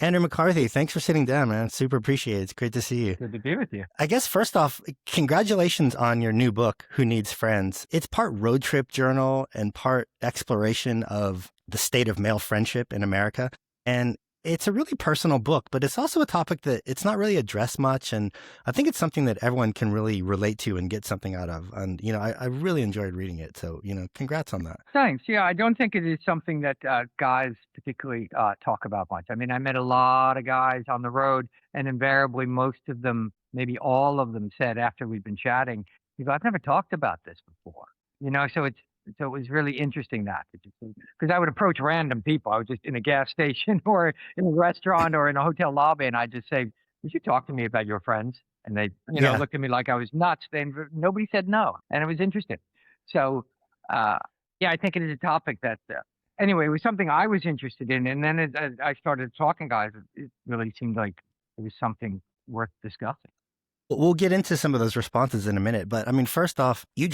Andrew McCarthy, thanks for sitting down, man. Super appreciate it. It's great to see you. Good to be with you. I guess first off, congratulations on your new book, Who Needs Friends? It's part road trip journal and part exploration of the state of male friendship in America. And it's a really personal book, but it's also a topic that it's not really addressed much. And I think it's something that everyone can really relate to and get something out of. And, I really enjoyed reading it. So, congrats on that. Thanks. Yeah, I don't think it is something that guys particularly talk about much. I mean, I met a lot of guys on the road, and invariably, most of them, maybe all of them, said after we've been chatting, "You go, I've never talked about this before." So it was really interesting that because I would approach random people. I was just in a gas station or in a restaurant or in a hotel lobby, and I'd just say, "Would you talk to me about your friends?" And they, Yeah. looked at me like I was nuts. Then nobody said no, and it was interesting. So. Yeah, I think it is a topic that, anyway, it was something I was interested in. And then as I started talking, guys, it really seemed like it was something worth discussing. We'll get into some of those responses in a minute, but I mean, first off, you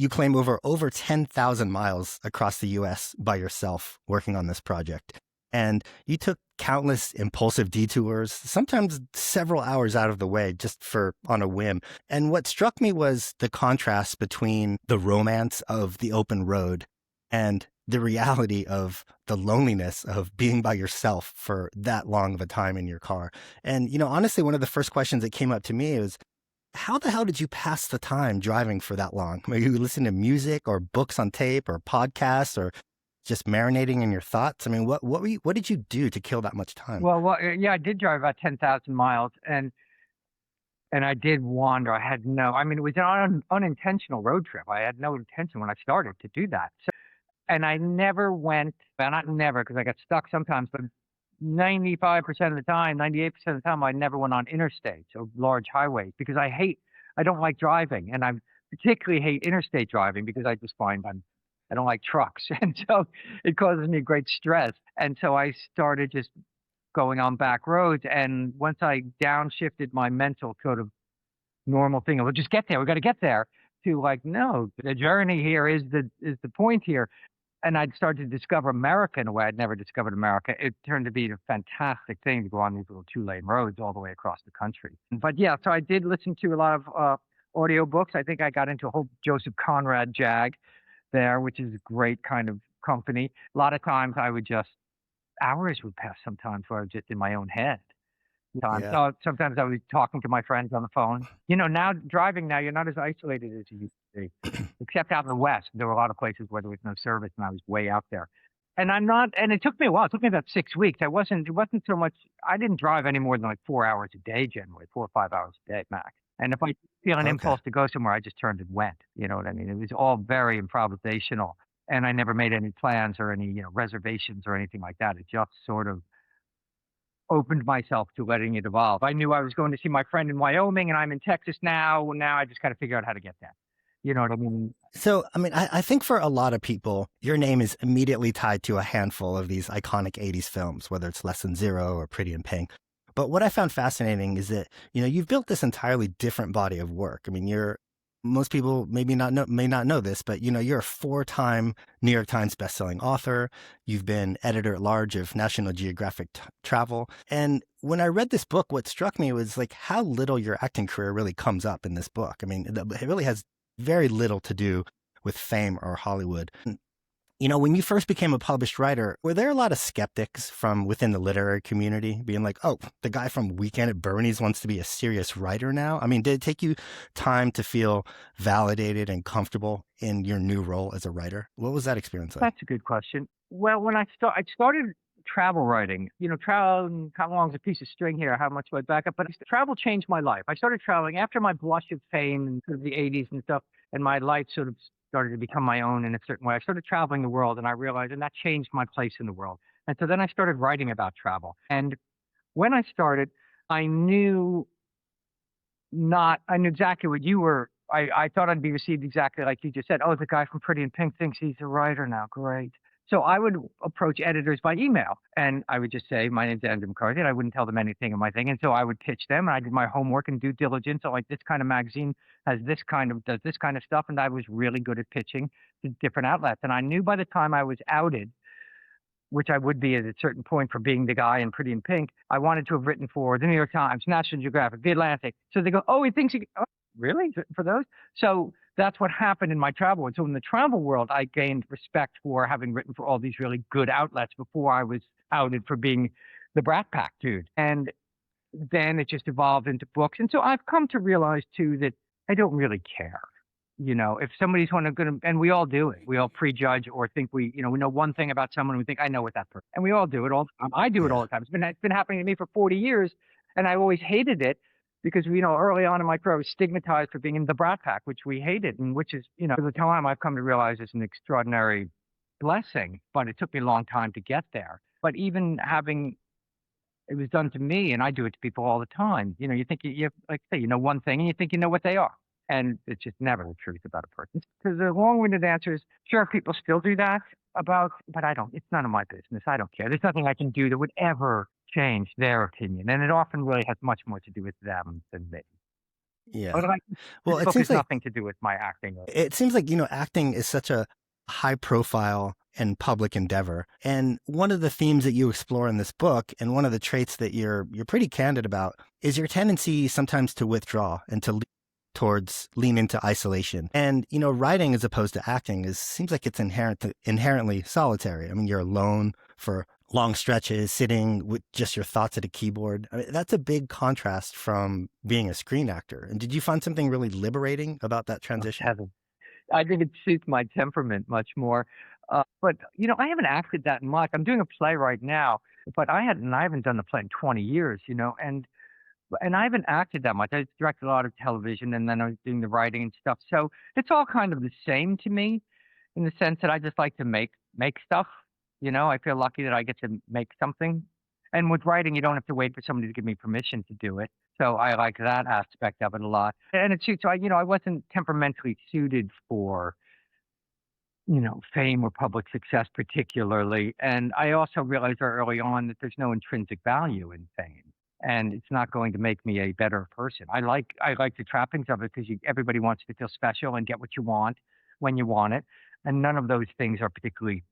claim over 10,000 miles across the US by yourself working on this project. And you took countless impulsive detours, sometimes several hours out of the way just on a whim. And what struck me was the contrast between the romance of the open road and the reality of the loneliness of being by yourself for that long of a time in your car. And, honestly, one of the first questions that came up to me was, how the hell did you pass the time driving for that long? Were you listening to music or books on tape or podcasts or just marinating in your thoughts? I mean, what did you do to kill that much time? Yeah, I did drive about 10,000 miles, and I did wander. I mean, it was an unintentional road trip. I had no intention when I started to do that. And I never went, well, not never, because I got stuck sometimes, but 95% of the time, 98% of the time, I never went on interstates or large highways because I don't like driving. And I particularly hate interstate driving because I just find I don't like trucks. And so it causes me great stress. And so I started just going on back roads. And once I downshifted my mental sort of normal thing, we'll just get there, we got to get there, to like, no, the journey here is the point here. And I'd started to discover America in a way I'd never discovered America. It turned to be a fantastic thing to go on these little 2-lane roads all the way across the country. But yeah, so I did listen to a lot of audio books. I think I got into a whole Joseph Conrad jag there, which is a great kind of company. A lot of times hours would pass sometimes where I was just in my own head. Yeah. So sometimes I was talking to my friends on the phone. Now driving now, you're not as isolated as you used to be, except out in the West. There were a lot of places where there was no service, and I was way out there. And it took me a while. It took me about 6 weeks. It wasn't so much, I didn't drive any more than like 4 hours a day, generally, 4 or 5 hours a day max. And if I feel an Okay. impulse to go somewhere, I just turned and went. You know what I mean? It was all very improvisational. And I never made any plans or any, reservations or anything like that. It just sort of opened myself to letting it evolve. I knew I was going to see my friend in Wyoming, and I'm in Texas now. Well, now I just got to figure out how to get there. You know what I mean? So, I mean, I think for a lot of people, your name is immediately tied to a handful of these iconic 80s films, whether it's Less Than Zero or Pretty in Pink. But what I found fascinating is that, you've built this entirely different body of work. I mean, most people may not know this, but you're a 4-time New York Times bestselling author. You've been editor-at-large of National Geographic Travel. And when I read this book, what struck me was like how little your acting career really comes up in this book. I mean, it really has very little to do with fame or Hollywood. When you first became a published writer, were there a lot of skeptics from within the literary community being like, oh, the guy from Weekend at Bernie's wants to be a serious writer now? I mean, did it take you time to feel validated and comfortable in your new role as a writer? What was that experience like? That's a good question. Well, when I started travel writing, travel, how long's a piece of string here? How much do I back up? But travel changed my life. I started traveling after my blush of fame in sort of the 80s and stuff, and my life sort of started to become my own in a certain way. I started traveling the world, and I realized, and that changed my place in the world. And so then I started writing about travel. And when I started, I knew exactly what you were. I thought I'd be received exactly like you just said. Oh, the guy from Pretty in Pink thinks he's a writer now. Great. So I would approach editors by email, and I would just say, my name's Andrew McCarthy, and I wouldn't tell them anything of my thing. And so I would pitch them, and I did my homework and due diligence. So like, this kind of magazine does this kind of stuff. And I was really good at pitching to different outlets. And I knew by the time I was outed which I would be at a certain point for being the guy in Pretty in Pink. I wanted to have written for the New York Times, National Geographic, The Atlantic. So they go, oh, he thinks oh, really? For those? So that's what happened in my travel world. So in the travel world, I gained respect for having written for all these really good outlets before I was outed for being the Brat Pack dude. And then it just evolved into books. And so I've come to realize too that I don't really care. If somebody's one of good, and we all do it, we all prejudge or think we know one thing about someone, and we think I know what that person, and we all do it all the time. I do it all the time. It's been happening to me for 40 years, and I always hated it because early on in my career I was stigmatized for being in the Brat Pack, which we hated, and which is for the time I've come to realize is an extraordinary blessing. But it took me a long time to get there. But even having it was done to me, and I do it to people all the time. You think you like say one thing, and you think you know what they are. And it's just never the truth about a person. Because the long-winded answer is, sure, people still do that but I don't. It's none of my business. I don't care. There's nothing I can do that would ever change their opinion. And it often really has much more to do with them than me. Yeah. But Well, this it book seems has nothing to do with my acting. it seems like, acting is such a high profile and public endeavor. And one of the themes that you explore in this book, and one of the traits that you're pretty candid about, is your tendency sometimes to withdraw and to lean into isolation. And, writing as opposed to acting seems like it's inherently solitary. I mean, you're alone for long stretches, sitting with just your thoughts at a keyboard. I mean, that's a big contrast from being a screen actor. And did you find something really liberating about that transition? I think it suits my temperament much more. But I haven't acted that much. I'm doing a play right now, but I haven't done the play in 20 years, and I haven't acted that much. I directed a lot of television, and then I was doing the writing and stuff. So it's all kind of the same to me, in the sense that I just like to make stuff. I feel lucky that I get to make something. And with writing, you don't have to wait for somebody to give me permission to do it. So I like that aspect of it a lot. And it suits. I wasn't temperamentally suited for fame or public success particularly. And I also realized very early on that there's no intrinsic value in fame. And it's not going to make me a better person. I like the trappings of it because everybody wants to feel special and get what you want when you want it. And none of those things are particularly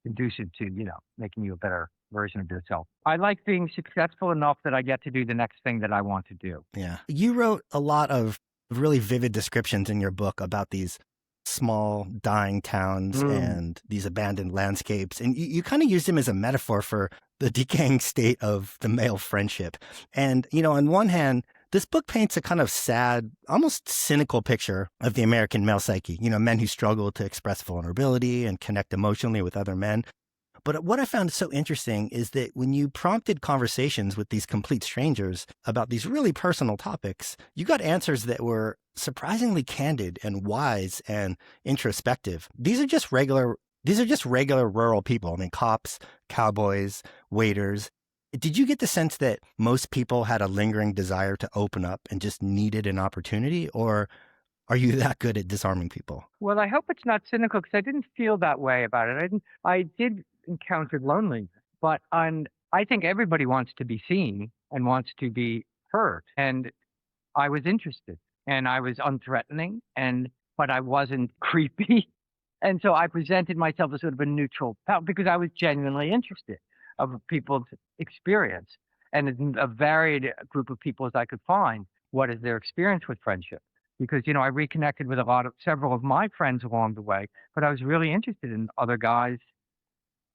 conducive to, making you a better version of yourself. I like being successful enough that I get to do the next thing that I want to do. Yeah. You wrote a lot of really vivid descriptions in your book about these small dying towns and these abandoned landscapes. And you kind of used them as a metaphor for the decaying state of the male friendship. And, on one hand, this book paints a kind of sad, almost cynical picture of the American male psyche, men who struggle to express vulnerability and connect emotionally with other men. But what I found so interesting is that when you prompted conversations with these complete strangers about these really personal topics, you got answers that were surprisingly candid and wise and introspective. These are just regular rural people. I mean, cops, cowboys, waiters. Did you get the sense that most people had a lingering desire to open up and just needed an opportunity? Or are you that good at disarming people? Well, I hope it's not cynical because I didn't feel that way about it. I did encounter loneliness, but I think everybody wants to be seen and wants to be heard. And I was interested, and I was unthreatening, but I wasn't creepy. And so I presented myself as sort of a neutral because I was genuinely interested of people's experience, and in a varied group of people as I could find. What is their experience with friendship? Because I reconnected with several of my friends along the way, but I was really interested in other guys.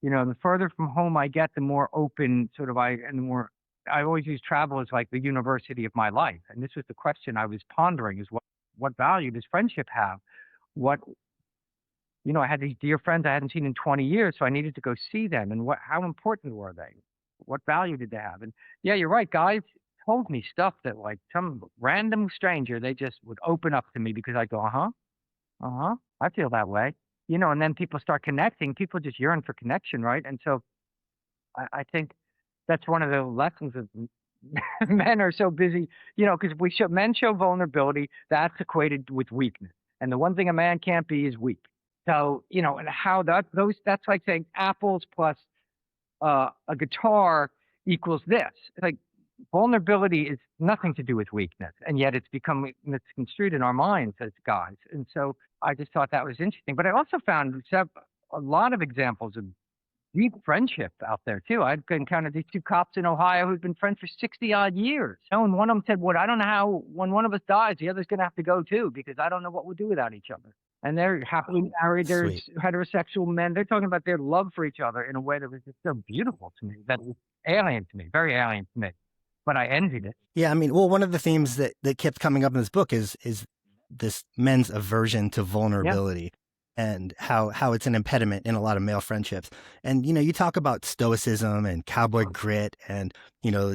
The further from home I get, the more open I always use travel as like the university of my life. And this was the question I was pondering: is what value does friendship have? I had these dear friends I hadn't seen in 20 years, so I needed to go see them. And how important were they? What value did they have? And yeah, you're right. Guys told me stuff that like some random stranger, they just would open up to me because I go, I feel that way. And then people start connecting. People just yearn for connection, right? And so I think that's one of the lessons of men are so busy, because men show vulnerability, that's equated with weakness. And the one thing a man can't be is weak. So, and how that's like saying apples plus a guitar equals this. It's like vulnerability is nothing to do with weakness, and yet it's become misconstrued in our minds as guys. And so I just thought that was interesting. But I also found a lot of examples of deep friendship out there too. I've encountered these two cops in Ohio who've been friends for 60 odd years. And one of them said, "Well, I don't know how when one of us dies, the other's going to have to go too, because I don't know what we'll do without each other." And they're happily married. Sweet. There's heterosexual men. They're talking about their love for each other in a way that was just so beautiful to me. That was alien to me, very alien to me. But I envied it. Yeah, I mean, well, one of the themes that kept coming up in this book is this men's aversion to vulnerability and how it's an impediment in a lot of male friendships. And, you talk about stoicism and cowboy grit and,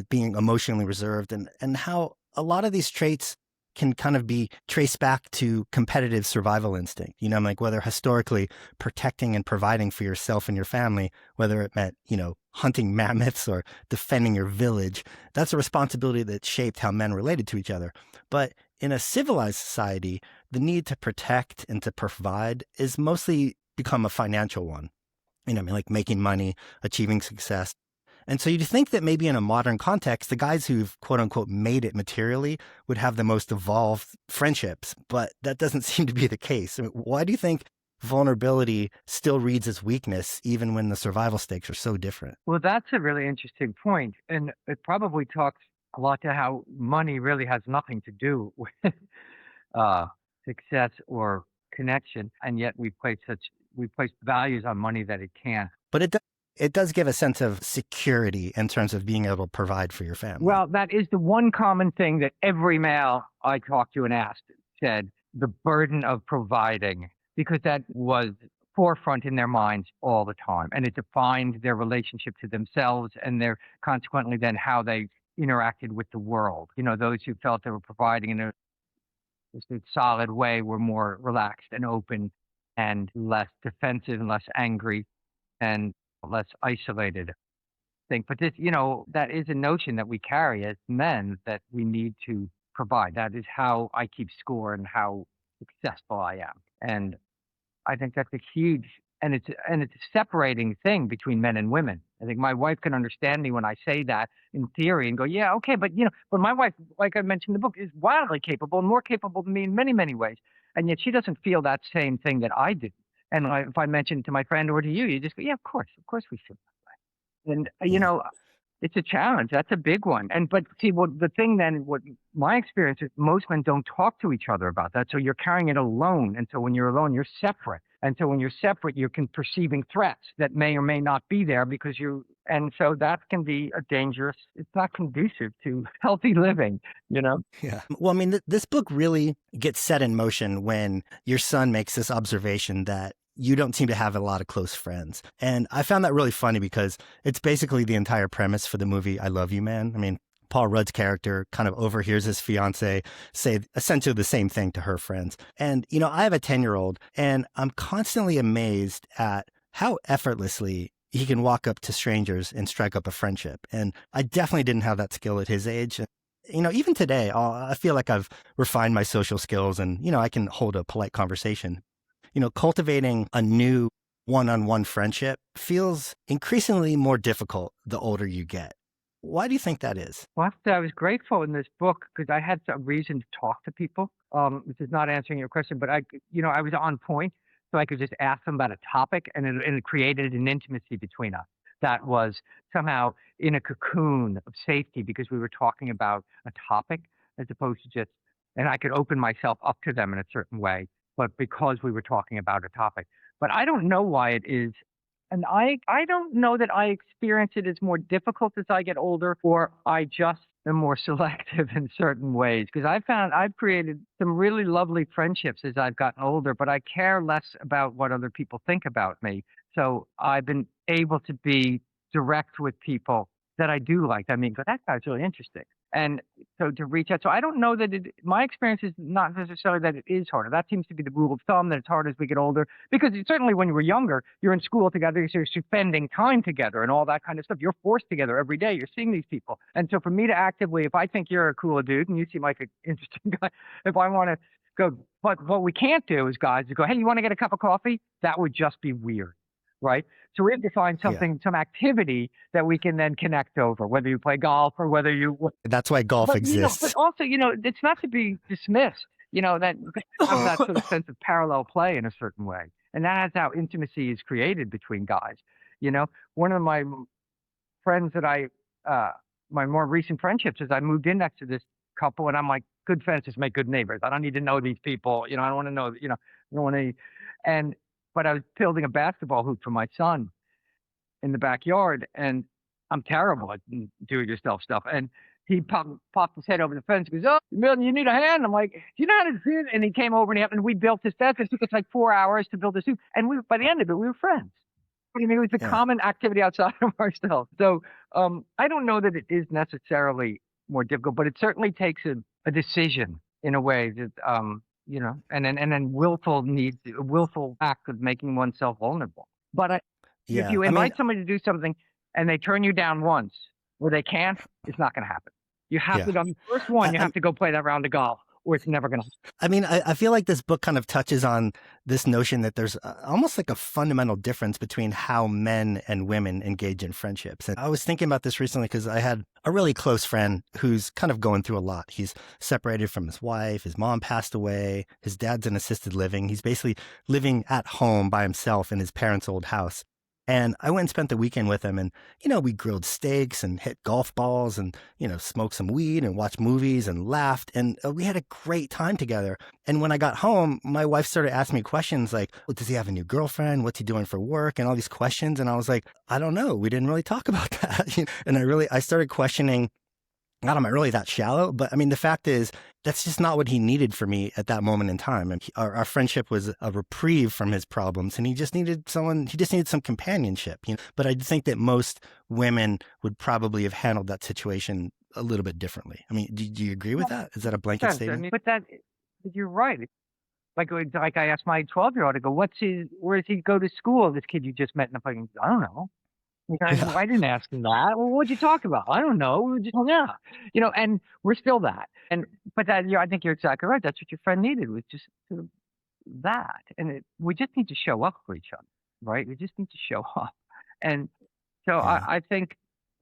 being emotionally reserved and how a lot of these traits can kind of be traced back to competitive survival instinct. Like whether historically protecting and providing for yourself and your family, whether it meant, hunting mammoths or defending your village, that's a responsibility that shaped how men related to each other. But in a civilized society, the need to protect and to provide is mostly become a financial one. Like making money, achieving success. And so you'd think that maybe in a modern context, the guys who've quote unquote made it materially would have the most evolved friendships, but that doesn't seem to be the case. I mean, why do you think vulnerability still reads as weakness, even when the survival stakes are so different? Well, that's a really interesting point. And it probably talks a lot to how money really has nothing to do with success or connection. And yet we place values on money that it can't. But it does give a sense of security in terms of being able to provide for your family. Well, that is the one common thing that every male I talked to and asked said, the burden of providing, because that was forefront in their minds all the time. And it defined their relationship to themselves and their consequently then how they interacted with the world. Those who felt they were providing in a solid way were more relaxed and open and less defensive and less angry and less isolated. But this, that is a notion that we carry as men that we need to provide. That is how I keep score and how successful I am. And I think that's a huge, and it's a separating thing between men and women. I think my wife can understand me when I say that in theory and go, yeah, okay, but but my wife, like I mentioned in the book, is wildly capable and more capable than me in many, many ways. And yet she doesn't feel that same thing that I do. And if I mention it to my friend or to you, you just go, yeah, of course we feel that way. And it's a challenge. That's a big one. But see, what my experience is, most men don't talk to each other about that. So you're carrying it alone. And so when you're alone, you're separate. And so when you're separate, you're perceiving threats that may or may not be there and so that can be it's not conducive to healthy living, Yeah. Well, I mean, this book really gets set in motion when your son makes this observation that you don't seem to have a lot of close friends. And I found that really funny because it's basically the entire premise for the movie I Love You, Man. I mean, Paul Rudd's character kind of overhears his fiance say essentially the same thing to her friends. And, I have a 10-year-old and I'm constantly amazed at how effortlessly he can walk up to strangers and strike up a friendship. And I definitely didn't have that skill at his age. Even today, I feel like I've refined my social skills and, I can hold a polite conversation. Cultivating a new one-on-one friendship feels increasingly more difficult the older you get. Why do you think that is? Well, I was grateful in this book because I had some reason to talk to people, which is not answering your question, but I was on point, so I could just ask them about a topic, and it created an intimacy between us that was somehow in a cocoon of safety because we were talking about a topic as opposed to just, and I could open myself up to them in a certain way, but because we were talking about a topic. But I don't know why it is. And I don't know that I experience it as more difficult as I get older, or I just am more selective in certain ways. Because I've created some really lovely friendships as I've gotten older, but I care less about what other people think about me. So I've been able to be direct with people that I do like. I mean, but that guy's really interesting. And so to reach out. So I don't know that my experience is not necessarily that it is harder. That seems to be the rule of thumb, that it's hard as we get older. Because certainly when you were younger, you're in school together, so you're spending time together and all that kind of stuff. You're forced together every day. You're seeing these people. And so for me to actively, if I think you're a cool dude and you seem like an interesting guy, if I want to go, but what we can't do is guys to go, hey, you want to get a cup of coffee? That would just be weird. Right? So we have to find something, some activity that we can then connect over, whether you play golf or whether you... That's why golf exists. But also, it's not to be dismissed, that have that sort of sense of parallel play in a certain way. And that's how intimacy is created between guys, One of my friends that my more recent friendships is I moved in next to this couple, and I'm like, good fences make good neighbors. I don't need to know these people. I don't want to know, I don't want to, but I was building a basketball hoop for my son in the backyard, and I'm terrible at do-it-yourself stuff. And he popped his head over the fence. He goes, "Oh, Milton, you need a hand?" I'm like, "Do you know how to do it?" And he came over and we built this fence. It took us like 4 hours to build this hoop, and by the end of it, we were friends. I mean, it was a common activity outside of ourselves. So I don't know that it is necessarily more difficult, but it certainly takes a decision in a way that and then willful act of making oneself vulnerable. But if you invite somebody to do something and they turn you down once, or they can't, it's not going to happen. You have to, on the first one, you have to go play that round of golf, or it's never going to happen. I mean, I feel like this book kind of touches on this notion that there's almost like a fundamental difference between how men and women engage in friendships. And I was thinking about this recently because I had a really close friend who's kind of going through a lot. He's separated from his wife. His mom passed away. His dad's in assisted living. He's basically living at home by himself in his parents' old house. And I went and spent the weekend with him, and, we grilled steaks and hit golf balls and, smoked some weed and watched movies and laughed. And we had a great time together. And when I got home, my wife started asking me questions like, well, does he have a new girlfriend? What's he doing for work? And all these questions. And I was like, I don't know. We didn't really talk about that. And I started questioning, not am I really that shallow? But I mean, the fact is, that's just not what he needed for me at that moment in time. And our friendship was a reprieve from his problems, and he just needed some companionship. But I think that most women would probably have handled that situation a little bit differently. I mean, do you agree with that? Is that a blanket statement? I mean, but you're right. Like I asked my 12-year-old, I go, where does he go to school? This kid you just met in the park. I don't know. I didn't ask him that. Well, what'd you talk about? I don't know. We just hung out, and we're still that. But I think you're exactly right. That's what your friend needed, was just sort of that. And we just need to show up for each other, right? We just need to show up. And so I think,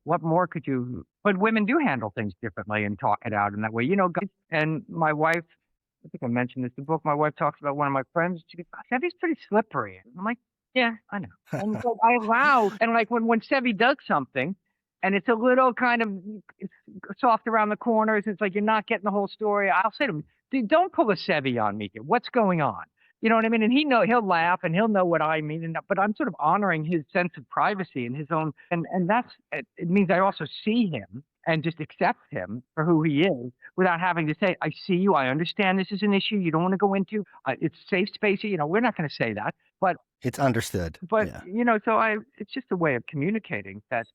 what more could you? But women do handle things differently and talk it out in that way, guys. And my wife, I think I mentioned this in the book. My wife talks about one of my friends. She goes, "Debbie's pretty slippery." I'm like, yeah, I know. And so I allow, and like when Sevi does something, and it's a little kind of soft around the corners, it's like you're not getting the whole story. I'll say to him, "Dude, don't pull a Sevi on me here. What's going on?" You know what I mean? And he'll laugh and he'll know what I mean. But I'm sort of honoring his sense of privacy and his own, and it means I also see him and just accept him for who he is, without having to say, "I see you. I understand this is an issue you don't want to go into. It's safe space." We're not going to say that, but it's understood. But so it's just a way of communicating that's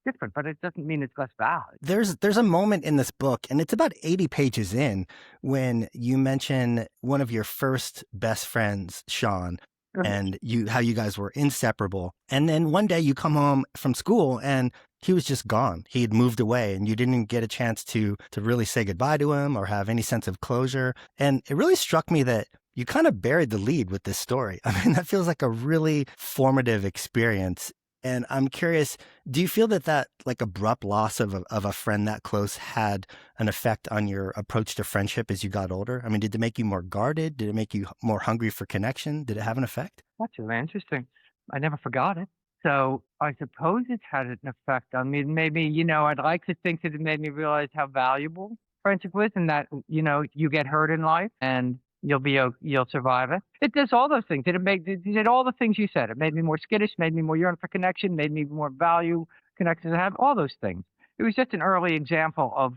different, but it doesn't mean it's less valid. There's a moment in this book, and it's about 80 pages in, when you mention one of your first best friends, Sean, and how you guys were inseparable. And then one day you come home from school and he was just gone. He had moved away, and you didn't get a chance to really say goodbye to him or have any sense of closure. And it really struck me that you kind of buried the lead with this story. I mean, that feels like a really formative experience. And I'm curious, do you feel that like abrupt loss of a friend that close had an effect on your approach to friendship as you got older? I mean, did it make you more guarded? Did it make you more hungry for connection? Did it have an effect? That's really interesting. I never forgot it. So I suppose it had an effect on me. Maybe, I'd like to think that it made me realize how valuable friendship was, and that, you get hurt in life and you'll survive it. It does all those things. It did all the things you said. It made me more skittish, made me more yearn for connection, made me more value connections to have, all those things. It was just an early example of,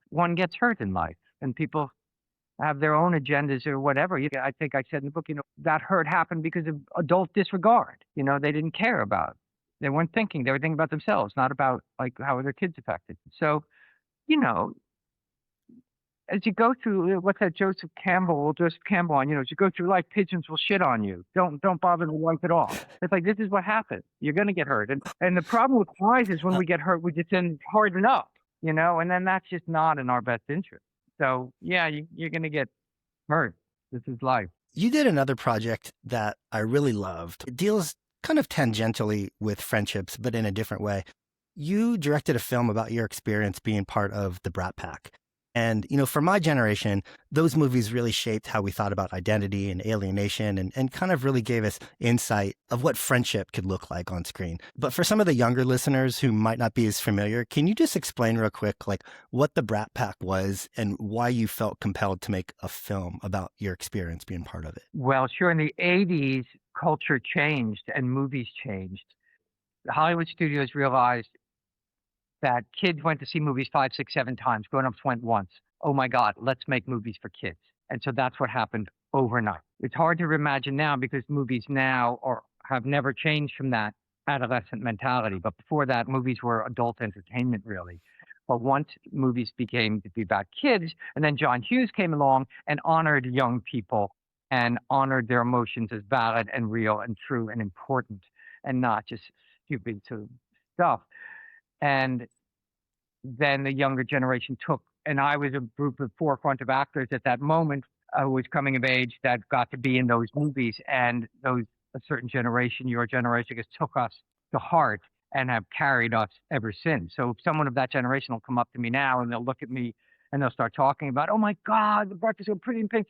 one gets hurt in life, and people have their own agendas or whatever. I think I said in the book, that hurt happened because of adult disregard. They didn't care about it. They weren't thinking. They were thinking about themselves, not about like how are their kids affected. So, as you go through, what's that Joseph Campbell on, as you go through life, pigeons will shit on you. Don't bother to wipe it off. It's like, this is what happens. You're going to get hurt. And the problem with flies is when we get hurt, we just didn't harden up, and then that's just not in our best interest. So yeah, you're going to get hurt. This is life. You did another project that I really loved. It deals kind of tangentially with friendships, but in a different way. You directed a film about your experience being part of the Brat Pack. And, for my generation, those movies really shaped how we thought about identity and alienation and kind of really gave us insight of what friendship could look like on screen. But for some of the younger listeners who might not be as familiar, can you just explain real quick, like what the Brat Pack was and why you felt compelled to make a film about your experience being part of it? Well, sure. In the 80s, culture changed and movies changed. The Hollywood studios realized that kids went to see movies 5, 6, 7 times. Grown-ups went once. Oh my God, let's make movies for kids. And so that's what happened overnight. It's hard to imagine now because movies now have never changed from that adolescent mentality. But before that, movies were adult entertainment, really. But once movies became to be about kids, and then John Hughes came along and honored young people and honored their emotions as valid and real and true and important and not just stupid sort of stuff. And then the younger generation took, and I was a group of forefront of actors at that moment who was coming of age that got to be in those movies, and a certain generation, your generation, just took us to heart and have carried us ever since. So if someone of that generation will come up to me now and they'll look at me and they'll start talking about, oh my God, the Breakfast of Pretty in Pink,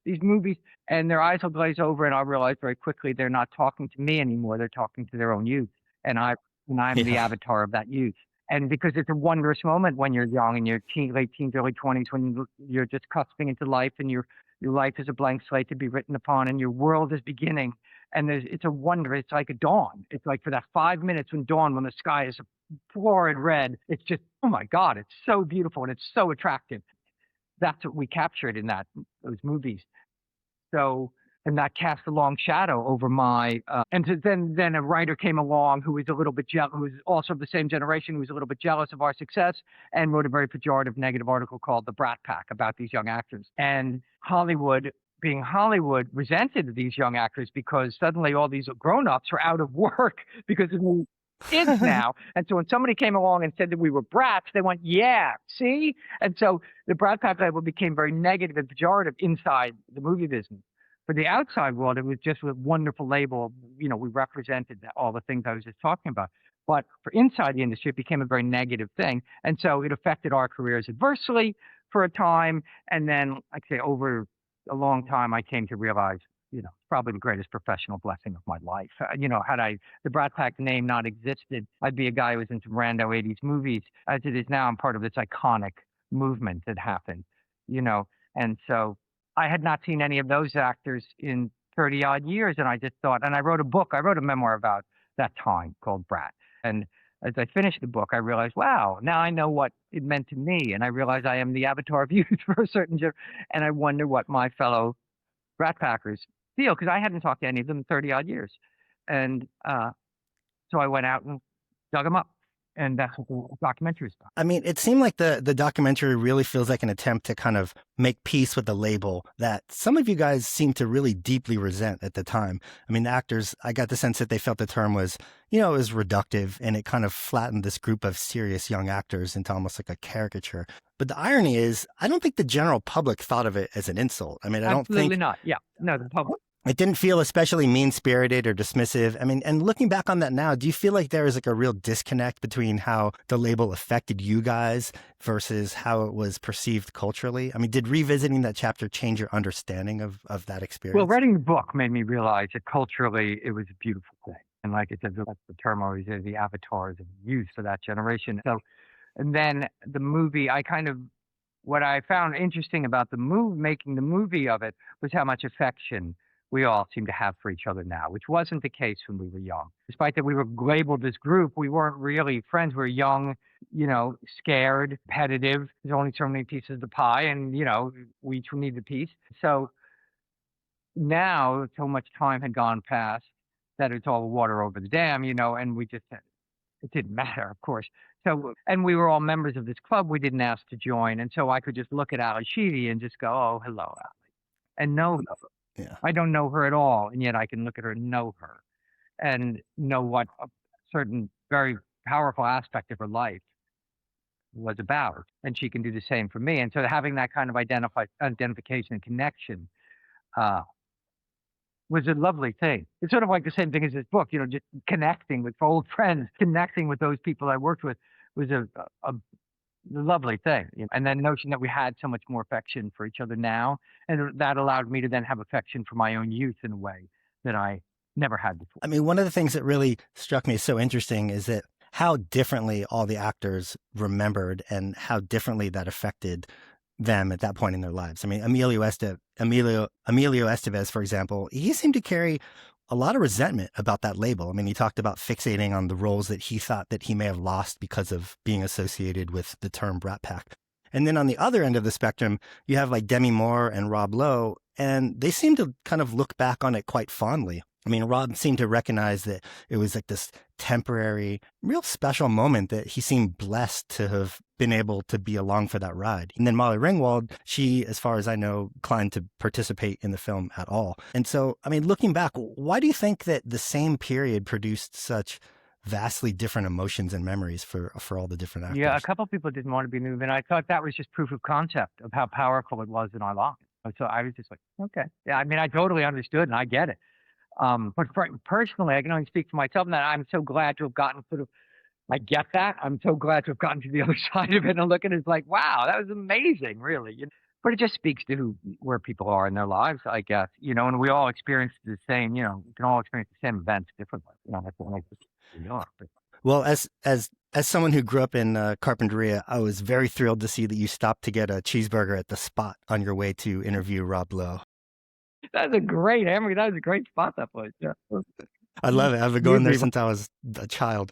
these movies, and their eyes will glaze over, and I'll realize very quickly they're not talking to me anymore. They're talking to their own youth, and I'm the Yeah. avatar of that youth. And because it's a wondrous moment when you're young and you're late teens, early 20s, when you're just cusping into life and your life is a blank slate to be written upon and your world is beginning. And it's a wonder. It's like a dawn. It's like for that 5 minutes when the sky is florid red, it's just, oh my God, it's so beautiful and it's so attractive. That's what we captured in those movies. So, and that cast a long shadow over then a writer came along who was a little bit who was also of the same generation, who was a little bit jealous of our success and wrote a very pejorative negative article called The Brat Pack about these young actors. And Hollywood, being Hollywood, resented these young actors because suddenly all these grown-ups were out of work because of new kids now. And so when somebody came along and said that we were brats, they went, yeah, see? And so the Brat Pack label became very negative and pejorative inside the movie business. For the outside world, it was just a wonderful label. We represented all the things I was just talking about. But for inside the industry, it became a very negative thing. And so it affected our careers adversely for a time. And then, like I say, over a long time, I came to realize, it's probably the greatest professional blessing of my life. Had the Brat Pack name not existed, I'd be a guy who was in some rando 80s movies. As it is now, I'm part of this iconic movement that happened, and so I had not seen any of those actors in 30 odd years. And I just thought, and I wrote a memoir about that time called Brat. And as I finished the book, I realized, wow, now I know what it meant to me. And I realized I am the avatar of youth for a certain and I wonder what my fellow Brat Packers feel, because I hadn't talked to any of them in 30 odd years. And so I went out and dug them up. And that's what the documentary is about. I mean, it seemed like the documentary really feels like an attempt to kind of make peace with the label that some of you guys seem to really deeply resent at the time. I mean, the actors, I got the sense that they felt the term was, it was reductive and it kind of flattened this group of serious young actors into almost like a caricature. But the irony is, I don't think the general public thought of it as an insult. I mean, I don't think... Absolutely not. Yeah. No, the public. It didn't feel especially mean-spirited or dismissive. I mean, and looking back on that now, do you feel like there is like a real disconnect between how the label affected you guys versus how it was perceived culturally? I mean, did revisiting that chapter change your understanding of that experience? Well, writing the book made me realize that culturally it was a beautiful thing. And like I said, that's the term always is, the avatars of youth for that generation. So, and then the movie, what I found interesting about making the movie of it was how much affection we all seem to have for each other now, which wasn't the case when we were young. Despite that we were labeled this group, we weren't really friends. We were young, scared, competitive. There's only so many pieces of the pie, and, we each need a piece. So now so much time had gone past that it's all water over the dam, and it didn't matter, of course. So, and we were all members of this club we didn't ask to join. And so I could just look at Ali Sheedy and just go, oh, hello, Ali, and know her. Yeah. I don't know her at all, and yet I can look at her and know her and know what a certain very powerful aspect of her life was about. And she can do the same for me. And so having that kind of identification and connection was a lovely thing. It's sort of like the same thing as this book, just connecting with old friends, connecting with those people I worked with was a lovely thing. And then the notion that we had so much more affection for each other now, and that allowed me to then have affection for my own youth in a way that I never had before. I mean, one of the things that really struck me as so interesting is that how differently all the actors remembered and how differently that affected them at that point in their lives. I mean, Emilio Estevez, for example, he seemed to carry a lot of resentment about that label. I mean, he talked about fixating on the roles that he thought that he may have lost because of being associated with the term Brat Pack. And then on the other end of the spectrum, you have like Demi Moore and Rob Lowe, and they seem to kind of look back on it quite fondly. I mean, Rob seemed to recognize that it was like this temporary, real special moment that he seemed blessed to have been able to be along for that ride. And then Molly Ringwald, she, as far as I know, declined to participate in the film at all. And so, I mean, looking back, why do you think that the same period produced such vastly different emotions and memories for all the different actors? Yeah, a couple of people didn't want to be moved, and I thought that was just proof of concept of how powerful it was in our lives. So I was just like, okay. Yeah, I mean, I totally understood and I get it. But personally, I can only speak for myself and that I'm so glad to have gotten I get that. I'm so glad to have gotten to the other side of it and look at it as like, wow, that was amazing, really. But it just speaks to where people are in their lives, I guess, and we all experience the same, we can all experience the same events differently. That's what makes us who we are. But well, as someone who grew up in Carpinteria, I was very thrilled to see that you stopped to get a cheeseburger at the Spot on your way to interview Rob Lowe. that was a great spot, that place. Yeah. I love it. I've been going there since I was a child.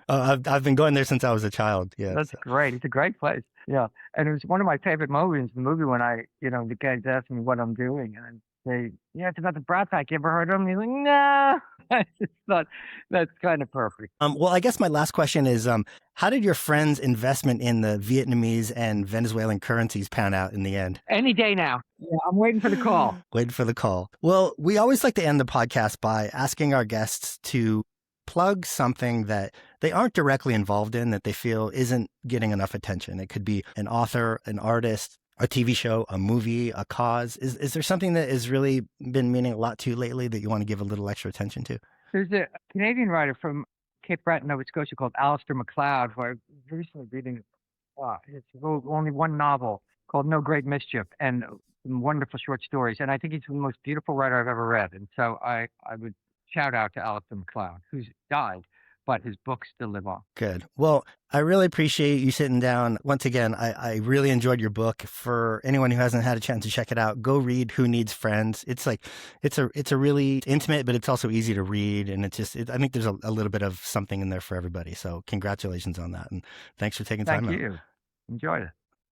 I've been going there since I was a child. Yeah, that's great. It's a great place. Yeah, and it was one of my favorite moments. The movie when the guys asked me what I'm doing, and I say, "Yeah, it's about the Brat Pack. You ever heard of them?" He's like, "No." I just thought that's kind of perfect. Well, I guess my last question is, how did your friend's investment in the Vietnamese and Venezuelan currencies pan out in the end? Any day now. Yeah, I'm waiting for the call. Waiting for the call. Well, we always like to end the podcast by asking our guests to plug something that they aren't directly involved in that they feel isn't getting enough attention. It could be an author, an artist, a TV show, a movie, a cause. Is there something that has really been meaning a lot to you lately that you want to give a little extra attention to? There's a Canadian writer from Cape Breton, Nova Scotia called Alistair MacLeod, who I was recently reading. It's only one novel called No Great Mischief and some wonderful short stories. And I think he's the most beautiful writer I've ever read. And so I would shout out to Alistair MacLeod, who's died, but his books still live on. Good. Well, I really appreciate you sitting down. Once again, I really enjoyed your book. For anyone who hasn't had a chance to check it out, go read Who Needs Friends. It's a really intimate, but it's also easy to read. And I think there's a little bit of something in there for everybody. So congratulations on that. And thanks for taking time out. Thank you. Enjoyed it.